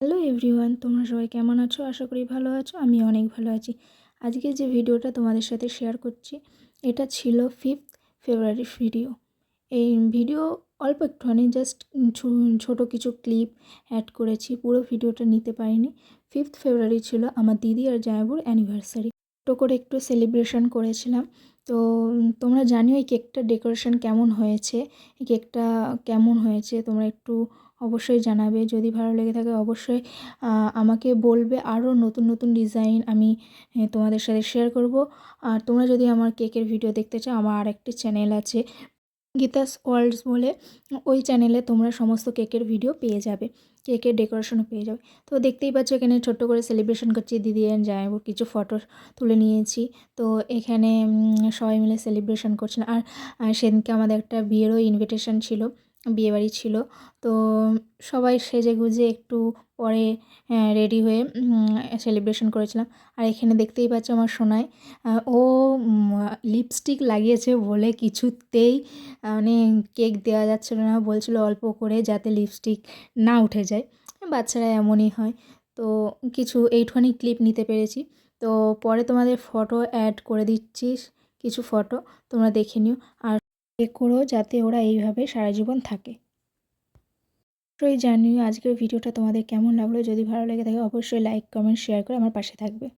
Hello everyone, তোমরা সবাই কেমন আছো? আশা করি ভালো আছো। আমি অনেক ভালো আছি। আজকে যে ভিডিওটা তোমাদের সাথে শেয়ার করছি, এটা ছিল 5th ফেব্রুয়ারি ভিডিও। এই ভিডিও অল্প একটুখানি জাস্ট ছোটো কিছু ক্লিপ অ্যাড করেছি, পুরো ভিডিওটা নিতে পারিনি। 5th ফেব্রুয়ারি ছিল আমার দিদি আর জামাইবাবুর অ্যানিভার্সারি। ছোটো করে একটু সেলিব্রেশন করেছিলাম। তো তোমরা জানিও এই কেকটার ডেকোরেশন কেমন হয়েছে, এই কেকটা কেমন হয়েছে তোমরা একটু অবশ্যই জানাবে। যদি ভালো লেগে থাকে অবশ্যই আমাকে বলবে। আরও নতুন নতুন ডিজাইন আমি তোমাদের সাথে শেয়ার করব। আর তোমরা যদি আমার কেকের ভিডিও দেখতে চাও, আমার আরেকটি চ্যানেল আছে গীতাস ওয়ার্ল্ডস বলে, ওই চ্যানেলে তোমরা সমস্ত কেকের ভিডিও পেয়ে যাবে, কেকের ডেকোরেশনও পেয়ে যাবে। তো দেখতেই পাচ্ছ এখানে ছোট্ট করে সেলিব্রেশন করছি, দিদি আর জামাইবাবুর কিছু ফটো তুলে নিয়েছি। তো এখানে সবাই মিলে সেলিব্রেশন করছিলাম। আর সেদিনকে আমাদের একটা বিয়েরও ইনভিটেশন ছিল, বিয়েবাড়ি ছিল। তো সবাই সেজেগুজে একটু পরে রেডি হয়ে সেলিব্রেশন করেছিলাম। আর এখানে দেখতেই পাচ্ছ আমার সোনাই, ও লিপস্টিক লাগিয়েছে বলে কিছুতেই মানে কেক দেওয়া যাচ্ছিলো না, বলছিল অল্প করে যাতে লিপস্টিক না উঠে যায়। বাচ্চারা এমনই হয়। তো কিছু এইটুখানি ক্লিপ নিতে পেরেছি। তো পরে তোমাদের ফটো অ্যাড করে দিচ্ছি, কিছু ফটো তোমরা দেখে নিও। আর এ করো যাতে ওরা এইভাবে সারা জীবন থাকে। অবশ্যই জানিও আজকের ভিডিওটা তোমাদের কেমন লাগলো। যদি ভালো লেগে থাকে অবশ্যই লাইক, কমেন্ট, শেয়ার করে আমার পাশে থাকবে।